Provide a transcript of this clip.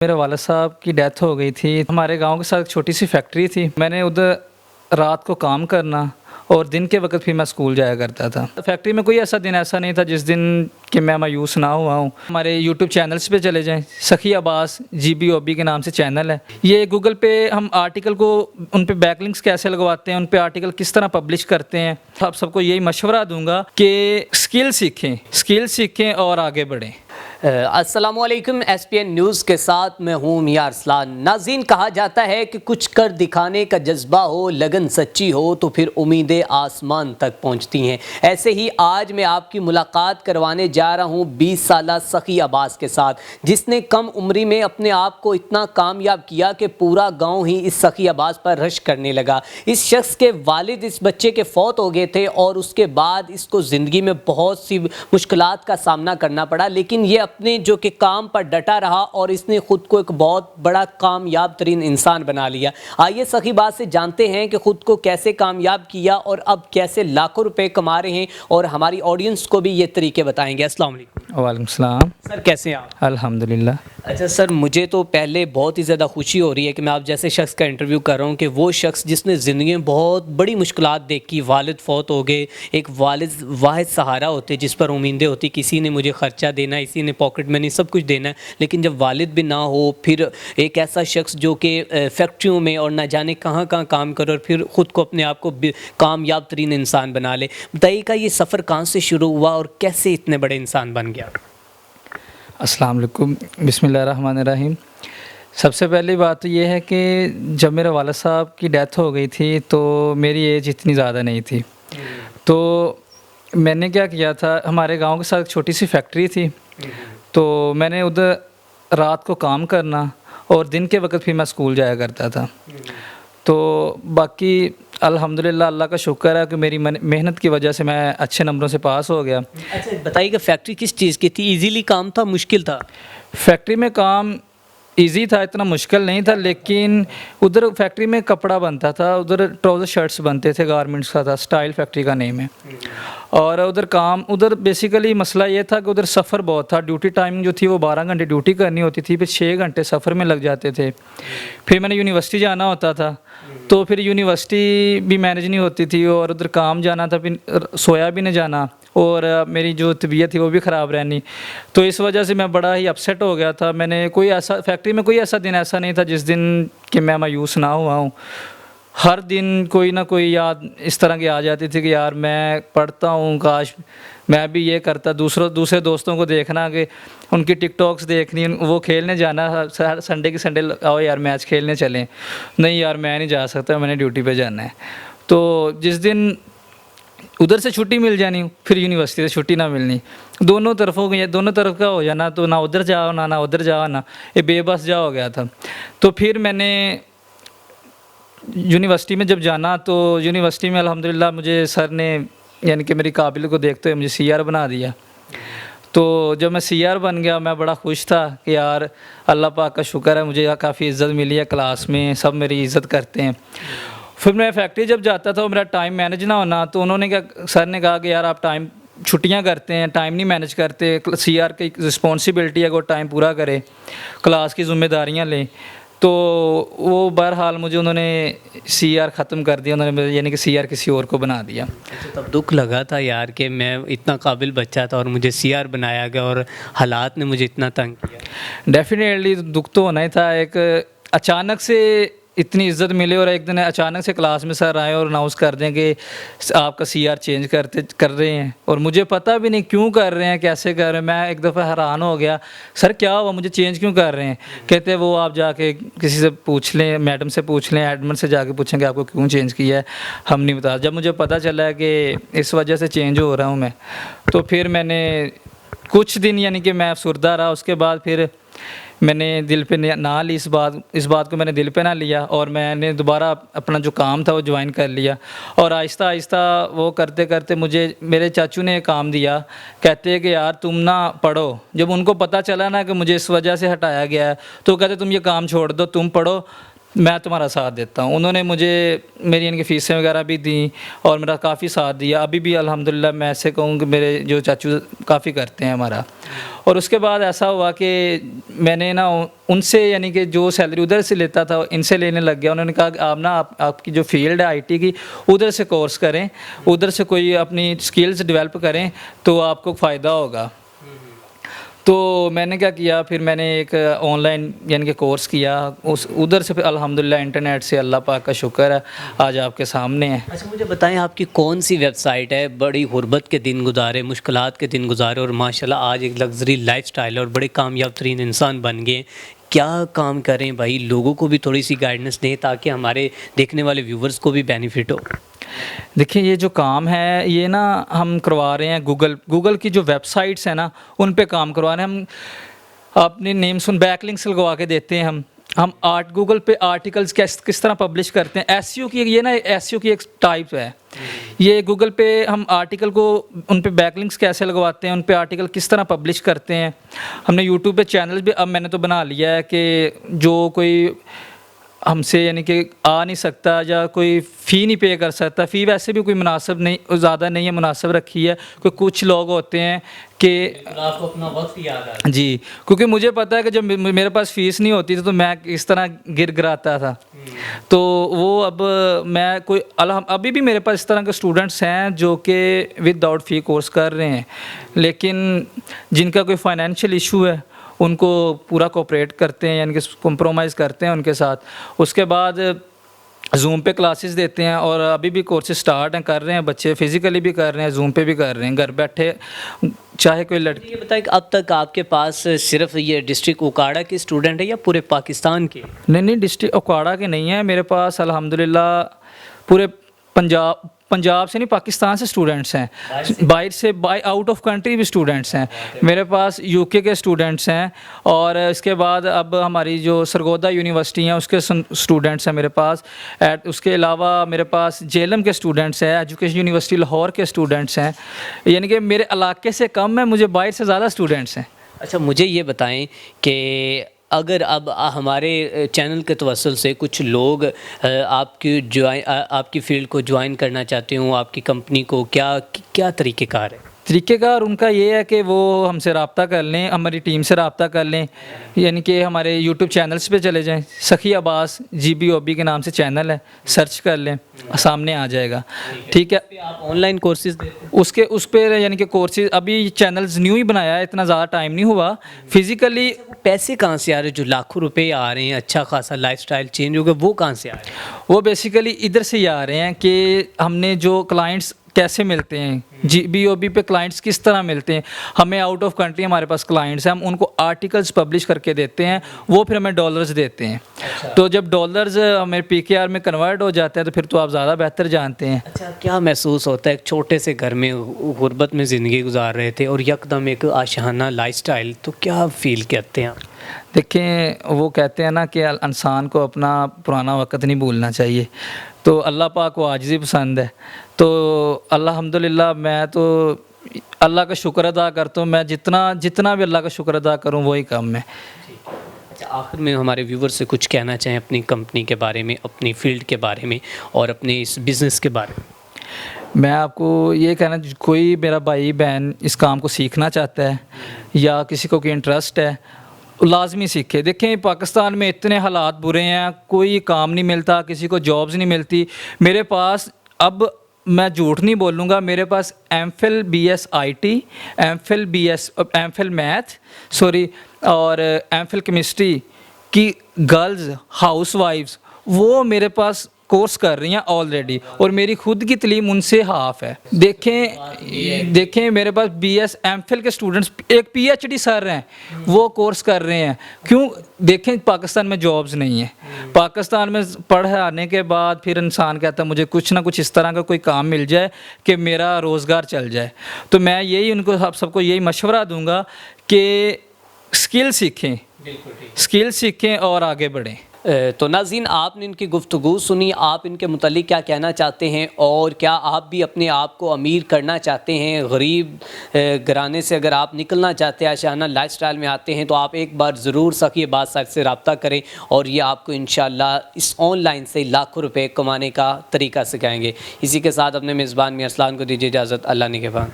मेरे वाला साहब की डेथ हो गई थी। हमारे गांव के साथ छोटी सी फैक्ट्री थी। मैंने उधर रात को काम करना और दिन के वक्त फिर मैं स्कूल जाया करता था। फैक्ट्री में कोई ऐसा दिन ऐसा नहीं था जिस दिन कि मैं मायूस ना हुआ हूँ। हमारे यूट्यूब चैनल्स पे चले जाएं, सखी अब्बास GBOB के नाम से चैनल है। ये गूगल पे हम आर्टिकल को उन पे बैकलिंक्स कैसे लगवाते हैं, उन पे आर्टिकल किस तरह पब्लिश करते हैं। आप सबको यही मशवरा दूंगा कि स्किल सीखें और आगे बढ़ें। अस्सलामुअलैकुम। SPN न्यूज़ के साथ मैं हूँ मियां अरसलान। नाज़रीन, कहा जाता है कि कुछ कर दिखाने का जज्बा हो, लगन सच्ची हो तो फिर उम्मीदें आसमान तक पहुँचती हैं। ऐसे ही आज मैं आपकी मुलाकात करवाने जा रहा हूँ 20 साला सखी अब्बास के साथ, जिसने कम उम्री में अपने आप को इतना कामयाब किया कि पूरा गाँव ही इस सखी अब्बास पर रश करने लगा। इस शख्स के वालिद इस बच्चे के फौत हो गए थे और उसके बाद इसको ज़िंदगी में बहुत सी मुश्किलात का सामना करना पड़ा, लेकिन ये अपने जो कि काम पर डटा रहा और इसने खुद को एक बहुत बड़ा कामयाब तरीन इंसान बना लिया। आइए सखी बात से जानते हैं कि खुद को कैसे कामयाब किया और अब कैसे लाखों रुपए कमा रहे हैं, और हमारी ऑडियंस को भी ये तरीके बताएंगे। अस्सलाम वालेकुम। वालेकुम सलाम। सर, कैसे हैं आप? अल्हम्दुलिल्लाह। अच्छा सर, मुझे तो पहले बहुत ही ज़्यादा खुशी हो रही है कि मैं आप जैसे शख्स का इंटरव्यू कर रहा हूँ, कि वो शख्स जिसने ज़िंदगी में बहुत बड़ी मुश्किलात देखी, वालिद फौत हो गए, एक वालिद वाहिद सहारा होते जिस पर उम्मीदें होती, किसी ने मुझे ख़र्चा देना है, किसी ने पॉकेट मनी सब कुछ देना है, लेकिन जब वालिद भी ना हो, फिर एक ऐसा शख्स जो कि फैक्ट्रियों में और ना जाने कहाँ कहाँ काम करे और फिर ख़ुद को अपने आप को कामयाब तरीन इंसान बना ले। बताइएगा ये सफ़र कहाँ से शुरू हुआ और कैसे इतने बड़े इंसान बन गया? अस्सलाम वालेकुम, बिस्मिल्लाहिर्रहमानिर्रहीम। सबसे पहली बात तो ये है कि जब मेरे वाला साहब की डेथ हो गई थी तो मेरी एज इतनी ज़्यादा नहीं थी। तो मैंने क्या किया था, हमारे गांव के साथ छोटी सी फैक्ट्री थी, तो मैंने उधर रात को काम करना और दिन के वक्त फिर मैं स्कूल जाया करता था। तो बाकी अल्हम्दुलिल्लाह अल्लाह का शुक्र है कि मेरी मेहनत की वजह से मैं अच्छे नंबरों से पास हो गया। अच्छा बताइए कि फैक्ट्री किस चीज़ की थी? इजीली काम था, मुश्किल था? फैक्ट्री में काम इजी था, इतना मुश्किल नहीं था, लेकिन उधर फैक्ट्री में कपड़ा बनता था, उधर ट्राउज़र शर्ट्स बनते थे, गारमेंट्स का था, स्टाइल फैक्ट्री का नेम है। और उधर बेसिकली मसला ये था कि उधर सफ़र बहुत था। ड्यूटी टाइमिंग जो थी वो 12 घंटे ड्यूटी करनी होती थी, फिर 6 घंटे सफ़र में लग जाते थे। फिर मैंने यूनिवर्सिटी जाना होता था, तो फिर यूनिवर्सिटी भी मैनेज नहीं होती थी और उधर काम जाना था, फिर सोया भी नहीं जाना, और मेरी जो तबीयत थी वो भी ख़राब रहनी। तो इस वजह से मैं बड़ा ही अपसेट हो गया था। मैंने फैक्ट्री में कोई ऐसा दिन ऐसा नहीं था जिस दिन कि मैं मायूस ना हुआ हूँ। हर दिन कोई ना कोई याद इस तरह की आ जाती थी कि यार मैं पढ़ता हूँ, काश मैं भी ये करता। दूसरे दोस्तों को देखना कि उनकी टिकटॉक्स देखनी, वो खेलने जाना, संडे की संडे आओ यार मैच खेलने चलें। नहीं यार मैं नहीं जा सकता, मैंने ड्यूटी पे जाना है। तो जिस दिन उधर से छुट्टी मिल जानी, फिर यूनिवर्सिटी से छुट्टी ना मिलनी, दोनों तरफ का हो जाना, तो ना उधर जाओ ना उधर जाओ, ना ये बेबस जा हो गया था। तो फिर मैंने यूनिवर्सिटी में जब जाना, तो यूनिवर्सिटी में अल्हम्दुलिल्लाह मुझे सर ने यानी कि मेरी काबिलियत को देखते हुए मुझे CR बना दिया। तो जब मैं CR बन गया मैं बड़ा खुश था कि यार अल्लाह पाक का शुक्र है, मुझे काफ़ी इज़्ज़त मिली है, क्लास में सब मेरी इज़्ज़त करते हैं। फिर मैं फैक्ट्री जब जाता था, मेरा टाइम मैनेज ना होना, तो सर ने कहा कि यार आप छुट्टियां करते हैं, टाइम नहीं मैनेज करते, CR की रिस्पॉन्सिबिलिटी है कि वो टाइम पूरा करे, क्लास की ज़िम्मेदारियां लें। तो वो बहरहाल मुझे उन्होंने CR ख़त्म कर दिया, उन्होंने यानी कि CR किसी और को बना दिया। अच्छा, तब दुख लगा था यार कि मैं इतना काबिल बच्चा था और मुझे CR बनाया गया और हालात ने मुझे इतना तंग किया? डेफिनेटली दुख तो होना ही था। एक अचानक से इतनी इज़्ज़त मिले और एक दिन अचानक से क्लास में सर आए और अनाउंस कर दें कि आपका CR चेंज कर रहे हैं, और मुझे पता भी नहीं क्यों कर रहे हैं, कैसे कर रहे हैं। मैं एक दफ़ा हैरान हो गया, सर क्या हुआ, मुझे चेंज क्यों कर रहे हैं? कहते वो आप जाके किसी से पूछ लें, मैडम से पूछ लें, एडमिन से जाके पूछेंगे आपको क्यों चेंज किया है, हम नहीं बता। जब मुझे पता चला कि इस वजह से चेंज हो रहा हूँ मैं, तो फिर मैंने कुछ दिन यानी कि मैं अफसरदा रहा। उसके बाद फिर मैंने दिल पे ना ली इस बात को मैंने दिल पे ना लिया, और मैंने दोबारा अपना जो काम था वो ज्वाइन कर लिया। और आहिस्ता आहिस्ता वो करते करते मुझे मेरे चाचू ने एक काम दिया, कहते हैं कि यार तुम ना पढ़ो। जब उनको पता चला ना कि मुझे इस वजह से हटाया गया है, तो कहते तुम ये काम छोड़ दो, तुम पढ़ो, मैं तुम्हारा साथ देता हूँ। उन्होंने मुझे मेरी इनकी फ़ीसें वगैरह भी दी और मेरा काफ़ी साथ दिया। अभी भी अल्हम्दुलिल्लाह मैं ऐसे कहूँ कि मेरे जो चाचू काफ़ी करते हैं हमारा। और उसके बाद ऐसा हुआ कि मैंने ना उनसे यानी कि जो सैलरी उधर से लेता था इनसे लेने लग गया। उन्होंने कहा कि आप ना आपकी जो फील्ड है आईटी की उधर से कोर्स करें, उधर से कोई अपनी स्किल्स डेवलप करें तो आपको फ़ायदा होगा। तो मैंने क्या किया, फिर मैंने एक ऑनलाइन यानी कि कोर्स किया उस उधर से। फिर अल्हम्दुलिल्लाह इंटरनेट से अल्लाह पाक का शुक्र है आज आपके सामने है। अच्छा मुझे बताएं आपकी कौन सी वेबसाइट है? बड़ी गुर्बत के दिन गुजारे, मुश्किलात के दिन गुजारे और माशाल्लाह आज एक लग्जरी लाइफस्टाइल है और बड़े कामयाब तरीन इंसान बन गए। क्या काम करें भाई? लोगों को भी थोड़ी सी गाइडेंस दें ताकि हमारे देखने वाले व्यूवर्स को भी बेनिफिट हो। देखिए ये जो काम है ये ना हम करवा रहे हैं गूगल की जो वेबसाइट्स हैं ना उन पे काम करवा रहे हैं हम। अपने नेम सुन बैकलिंक्स लगवा के देते हैं हम गूगल पे आर्टिकल्स किस तरह पब्लिश करते हैं। एसईओ की ये ना एसईओ की एक टाइप है। ये गूगल पे हम आर्टिकल को उन पे बैकलिंक्स कैसे लगवाते हैं, उन पे आर्टिकल किस तरह पब्लिश करते हैं। हमने यूट्यूब पे चैनल भी अब मैंने तो बना लिया है कि जो कोई हमसे यानी कि आ नहीं सकता या कोई फ़ी नहीं पे कर सकता, फ़ी वैसे भी कोई मुनासिब नहीं ज़्यादा नहीं है, मुनासिब रखी है। कोई कुछ लोग होते हैं कि आपको अपना वक्त याद आ रहा जी, क्योंकि मुझे पता है कि जब मेरे पास फ़ीस नहीं होती थी तो मैं इस तरह गिर गिराता था। तो वो अब मैं कोई अभी भी मेरे पास इस तरह के स्टूडेंट्स हैं जो कि विदाउट फ़ी कोर्स कर रहे हैं, लेकिन जिनका कोई फाइनेंशियल इशू है उनको पूरा कोऑपरेट करते हैं यानी कि कॉम्प्रोमाइज़ करते हैं उनके साथ। उसके बाद जूम पे क्लासेस देते हैं और अभी भी कोर्सेज स्टार्ट हैं, कर रहे हैं बच्चे, फिज़िकली भी कर रहे हैं, जूम पे भी कर रहे हैं, घर बैठे चाहे कोई लड़की। ये बताएं कि अब तक आपके पास सिर्फ ये डिस्ट्रिक्ट उकाड़ा के स्टूडेंट है या पूरे पाकिस्तान के? नहीं डिस्ट्रिक्ट ओकाड़ा के नहीं है मेरे पास, अल्हम्दुलिल्लाह पूरे पंजाब से नहीं पाकिस्तान से स्टूडेंट्स हैं, बाहर से आउट ऑफ कंट्री भी स्टूडेंट्स हैं मेरे पास, यूके के स्टूडेंट्स हैं। और इसके बाद अब हमारी जो सरगोदा यूनिवर्सिटी है उसके स्टूडेंट्स हैं मेरे पास। उसके अलावा मेरे पास जेलम के स्टूडेंट्स हैं, एजुकेशन यूनिवर्सिटी लाहौर के स्टूडेंट्स हैं। यानी कि मेरे इलाके से कम है, मुझे बाहर से ज़्यादा स्टूडेंट्स हैं। अच्छा मुझे ये बताएं कि अगर अब हमारे चैनल के तवस्सुल से कुछ लोग आपकी फ़ील्ड को ज्वाइन करना चाहते हो, आपकी कंपनी को, क्या तरीक़ेकार है? तरीक़ेकार उनका ये है कि वो हमसे रब्ता कर लें, हमारी टीम से रब्ता कर लें, यानी कि हमारे यूट्यूब चैनल्स पे चले जाएं। सखी अब्बास GBOB के नाम से चैनल है, सर्च कर लें, सामने आ जाएगा। ठीक है, आप ऑनलाइन कोर्सेज देते हैं? उस पर यानी कि कोर्सेज अभी चैनल्स न्यू ही बनाया है, इतना ज़्यादा टाइम नहीं हुआ। फिज़िकली पैसे कहाँ से आ रहे हैं? जो लाखों रुपए आ रहे हैं, अच्छा खासा लाइफस्टाइल चेंज हो गया, वो कहाँ से आ रहे हैं? वो बेसिकली इधर से ही आ रहे हैं कि हमने जो क्लाइंट्स कैसे मिलते हैं, GBOB पे क्लाइंट्स किस तरह मिलते हैं। हमें आउट ऑफ कंट्री हमारे पास क्लाइंट्स हैं, हम उनको आर्टिकल्स पब्लिश करके देते हैं, वो फिर हमें डॉलर्स देते हैं। अच्छा। तो जब डॉलर्स हमें PKR में कन्वर्ट हो जाते हैं तो फिर तो आप ज़्यादा बेहतर जानते हैं। अच्छा क्या महसूस होता है? एक छोटे से घर में गुर्बत में ज़िंदगी गुजार रहे थे और यकदम एक आशाना लाइफस्टाइल, तो क्या फील करते हैं आप? देखें वो कहते हैं ना कि इंसान को अपना पुराना वक़्त नहीं भूलना चाहिए, तो अल्लाह पाक को आजिज़ी पसंद है। तो अल्हम्दुलिल्लाह मैं तो अल्लाह का शुक्र अदा करता हूँ, मैं जितना भी अल्लाह का शुक्र अदा करूँ वही कम है। अच्छा आखिर में हमारे व्यूवर से कुछ कहना चाहें अपनी कंपनी के बारे में, अपनी फ़ील्ड के बारे में और अपने इस बिज़नेस के बारे में? मैं आपको ये कहना, कोई मेरा भाई बहन इस काम को सीखना चाहता है या किसी को कोई इंटरेस्ट है लाजमी सीखे। देखें पाकिस्तान में इतने हालात बुरे हैं, कोई काम नहीं मिलता, किसी को जॉब्स नहीं मिलती। मेरे पास अब मैं झूठ नहीं बोलूँगा, मेरे पास MPhil BS IT, MPhil math और MPhil केमिस्ट्री की गर्ल्स हाउसवाइफ्स वो मेरे पास कोर्स कर रही हैं ऑलरेडी, और मेरी खुद की तलीम उनसे हाफ है। देखें मेरे पास BS MPhil के स्टूडेंट्स, एक PhD सर हैं, वो कोर्स कर रहे हैं। क्यों? देखें पाकिस्तान में जॉब्स नहीं है, पाकिस्तान में पढ़ आने के बाद फिर इंसान कहता है मुझे कुछ ना कुछ इस तरह का कोई काम मिल जाए कि मेरा रोज़गार चल जाए। तो मैं यही उनको सबको यही मशवरा दूंगा कि स्किल सीखें और आगे बढ़ें। तो नाज़रीन, आपने इनकी गुफ्तगू सुनी, आप इनके मुतालिक क्या कहना चाहते हैं और क्या आप भी अपने आप को अमीर करना चाहते हैं? गरीब घराने से अगर आप निकलना चाहते हैं, आशियाना लाइफस्टाइल में आते हैं, तो आप एक बार ज़रूर सखी बादशाह से रब्ता करें और ये आपको इंशाल्लाह इस ऑनलाइन से लाखों रुपए कमाने का तरीका सिखाएंगे। इसी के साथ अपने मेज़बान मियां अरसलान को दीजिए इजाज़त। अल्लाह निगहबान।